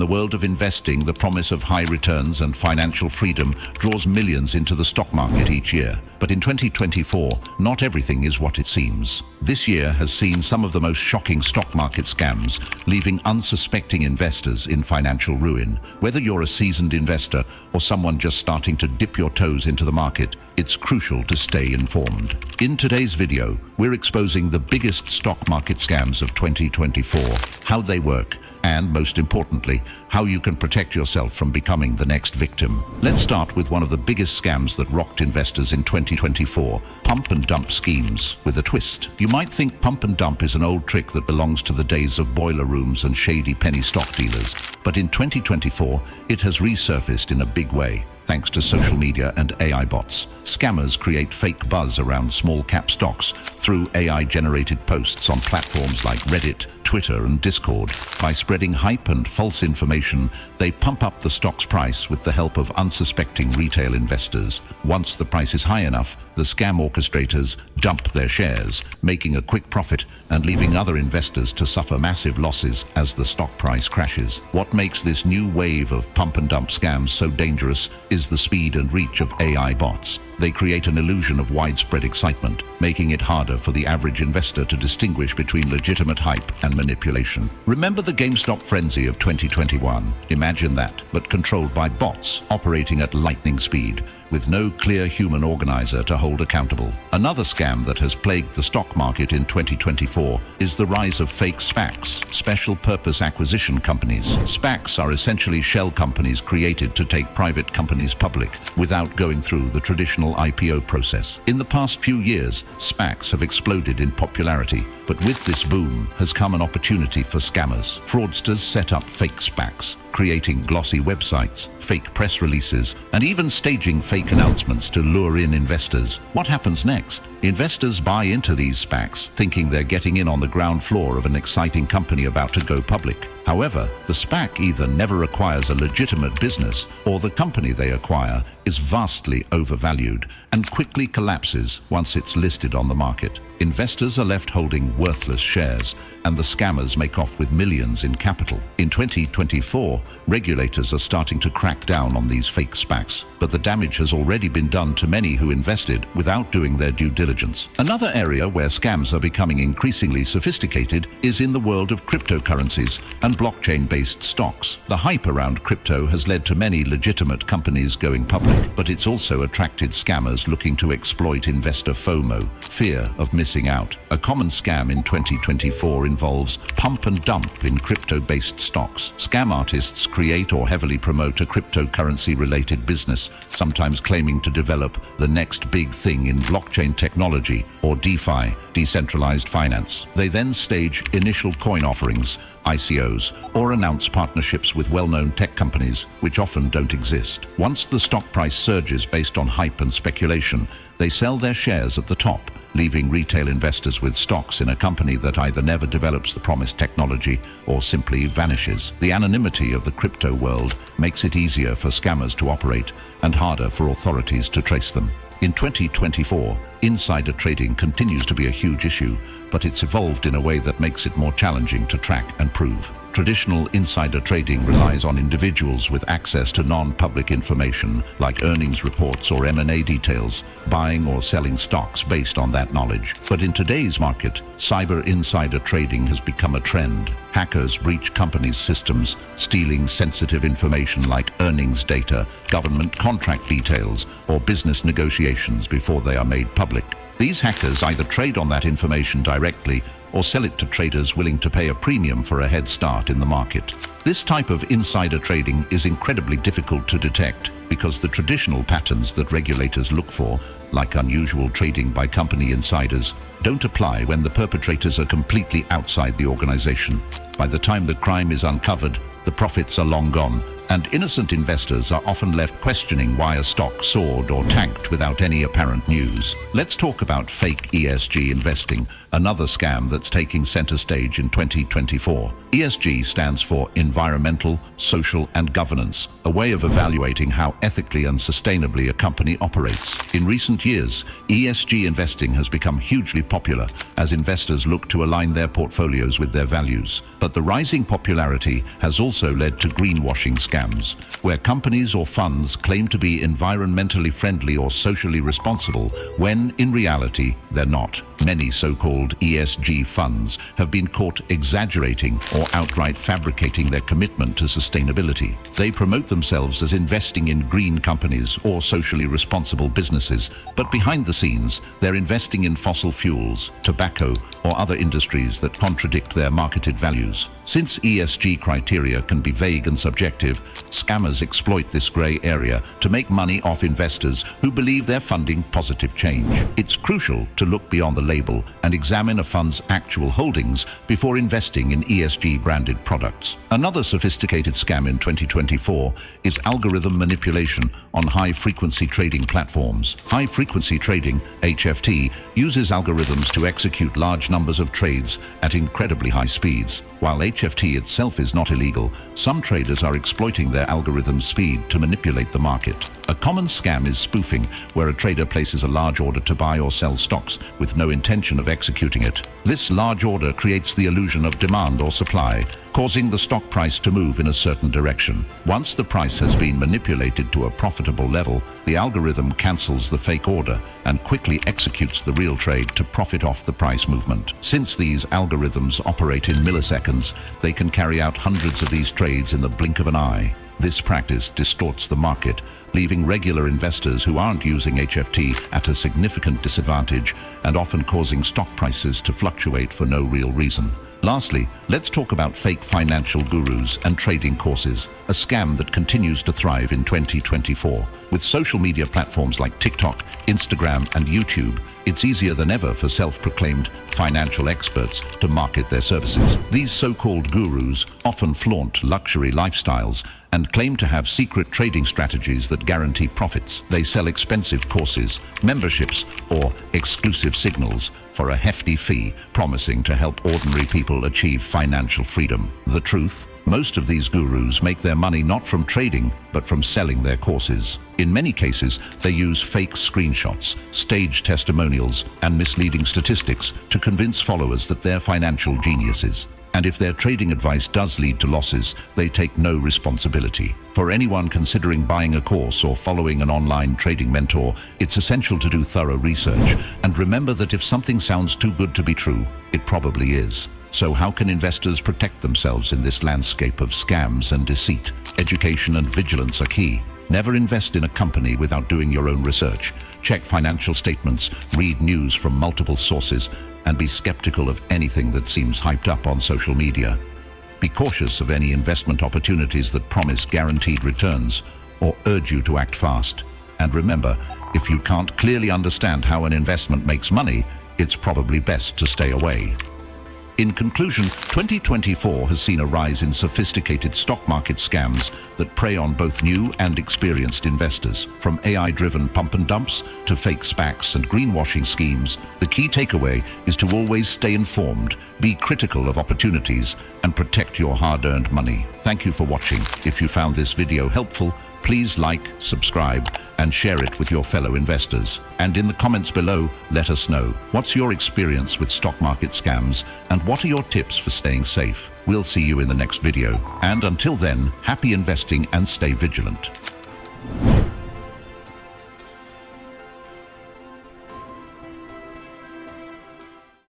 the world of investing, the promise of high returns and financial freedom draws millions into the stock market each year. But in 2024, not everything is what it seems. This year has seen some of the most shocking stock market scams, leaving unsuspecting investors in financial ruin. Whether you're a seasoned investor or someone just starting to dip your toes into the market, it's crucial to stay informed. In today's video, we're exposing the biggest stock market scams of 2024, how they work, and most importantly, how you can protect yourself from becoming the next victim. Let's start with one of the biggest scams that rocked investors in 2024, pump and dump schemes with a twist. You might think pump and dump is an old trick that belongs to the days of boiler rooms and shady penny stock dealers, but in 2024, it has resurfaced in a big way. Thanks to social media and AI bots, scammers create fake buzz around small-cap stocks through AI-generated posts on platforms like Reddit, Twitter, and Discord. By spreading hype and false information, they pump up the stock's price with the help of unsuspecting retail investors. Once the price is high enough, the scam orchestrators dump their shares, making a quick profit and leaving other investors to suffer massive losses as the stock price crashes. What makes this new wave of pump and dump scams so dangerous is the speed and reach of AI bots. They create an illusion of widespread excitement, making it harder for the average investor to distinguish between legitimate hype and manipulation. Remember the GameStop frenzy of 2021? Imagine that, but controlled by bots operating at lightning speed, with no clear human organizer to hold accountable. Another scam that has plagued the stock market in 2024 is the rise of fake SPACs, special purpose acquisition companies. SPACs are essentially shell companies created to take private companies public without going through the traditional IPO process. In the past few years, SPACs have exploded in popularity, but with this boom has come an opportunity for scammers. Fraudsters set up fake SPACs, creating glossy websites, fake press releases, and even staging fake announcements to lure in investors. What happens next? Investors buy into these SPACs, thinking they're getting in on the ground floor of an exciting company about to go public. However, the SPAC either never acquires a legitimate business, or the company they acquire is vastly overvalued and quickly collapses once it's listed on the market. Investors are left holding worthless shares, and the scammers make off with millions in capital. In 2024, regulators are starting to crack down on these fake SPACs, but the damage has already been done to many who invested without doing their due diligence. Another area where scams are becoming increasingly sophisticated is in the world of cryptocurrencies and blockchain-based stocks. The hype around crypto has led to many legitimate companies going public, but it's also attracted scammers looking to exploit investor FOMO, fear of missing out. A common scam in 2024 involves pump and dump in crypto-based stocks. Scam artists create or heavily promote a cryptocurrency-related business, sometimes claiming to develop the next big thing in blockchain technology or DeFi, decentralized finance. They then stage initial coin offerings, ICOs, or announce partnerships with well-known tech companies, which often don't exist. Once the stock price surges based on hype and speculation, they sell their shares at the top, leaving retail investors with stocks in a company that either never develops the promised technology or simply vanishes. The anonymity of the crypto world makes it easier for scammers to operate and harder for authorities to trace them. In 2024, insider trading continues to be a huge issue, but it's evolved in a way that makes it more challenging to track and prove. Traditional insider trading relies on individuals with access to non-public information like earnings reports or M&A details, buying or selling stocks based on that knowledge. But in today's market, cyber insider trading has become a trend. Hackers breach companies' systems, stealing sensitive information like earnings data, government contract details, or business negotiations before they are made public. These hackers either trade on that information directly or sell it to traders willing to pay a premium for a head start in the market. This type of insider trading is incredibly difficult to detect because the traditional patterns that regulators look for, like unusual trading by company insiders, don't apply when the perpetrators are completely outside the organization. By the time the crime is uncovered, the profits are long gone and innocent investors are often left questioning why a stock soared or tanked without any apparent news. Let's talk about fake ESG investing, another scam that's taking center stage in 2024. ESG stands for Environmental, Social and Governance, a way of evaluating how ethically and sustainably a company operates. In recent years, ESG investing has become hugely popular as investors look to align their portfolios with their values. But the rising popularity has also led to greenwashing scams, where companies or funds claim to be environmentally friendly or socially responsible when, in reality, they're not. Many so-called ESG funds have been caught exaggerating or outright fabricating their commitment to sustainability. They promote themselves as investing in green companies or socially responsible businesses, but behind the scenes, they're investing in fossil fuels, tobacco, or other industries that contradict their marketed values. Since ESG criteria can be vague and subjective, scammers exploit this gray area to make money off investors who believe they're funding positive change. It's crucial to look beyond the label and examine a fund's actual holdings before investing in ESG-branded products. Another sophisticated scam in 2024 is algorithm manipulation on high-frequency trading platforms. High-frequency trading, HFT, uses algorithms to execute large numbers of trades at incredibly high speeds. While HFT itself is not illegal, some traders are exploiting their algorithm's speed to manipulate the market. A common scam is spoofing, where a trader places a large order to buy or sell stocks with no intention of executing it. This large order creates the illusion of demand or supply, causing the stock price to move in a certain direction. Once the price has been manipulated to a profitable level, the algorithm cancels the fake order and quickly executes the real trade to profit off the price movement. Since these algorithms operate in milliseconds, they can carry out hundreds of these trades in the blink of an eye. This practice distorts the market, leaving regular investors who aren't using HFT at a significant disadvantage and often causing stock prices to fluctuate for no real reason. Lastly, let's talk about fake financial gurus and trading courses, a scam that continues to thrive in 2024. With social media platforms like TikTok, Instagram, and YouTube, it's easier than ever for self-proclaimed financial experts to market their services. These so-called gurus often flaunt luxury lifestyles and claim to have secret trading strategies that guarantee profits. They sell expensive courses, memberships, or exclusive signals for a hefty fee, promising to help ordinary people achieve financial freedom. The truth? Most of these gurus make their money not from trading, but from selling their courses. In many cases, they use fake screenshots, staged testimonials, and misleading statistics to convince followers that they're financial geniuses. And if their trading advice does lead to losses, they take no responsibility. For anyone considering buying a course or following an online trading mentor, it's essential to do thorough research and remember that if something sounds too good to be true, it probably is. So how can investors protect themselves in this landscape of scams and deceit? Education and vigilance are key. Never invest in a company without doing your own research. Check financial statements, read news from multiple sources, and be skeptical of anything that seems hyped up on social media. Be cautious of any investment opportunities that promise guaranteed returns or urge you to act fast. And remember, if you can't clearly understand how an investment makes money, it's probably best to stay away. In conclusion, 2024 has seen a rise in sophisticated stock market scams that prey on both new and experienced investors. From AI-driven pump and dumps to fake SPACs and greenwashing schemes, the key takeaway is to always stay informed, be critical of opportunities, and protect your hard-earned money. Thank you for watching. If you found this video helpful, please like, subscribe, and share it with your fellow investors. And in the comments below, let us know, what's your experience with stock market scams and what are your tips for staying safe? We'll see you in the next video. And until then, happy investing and stay vigilant.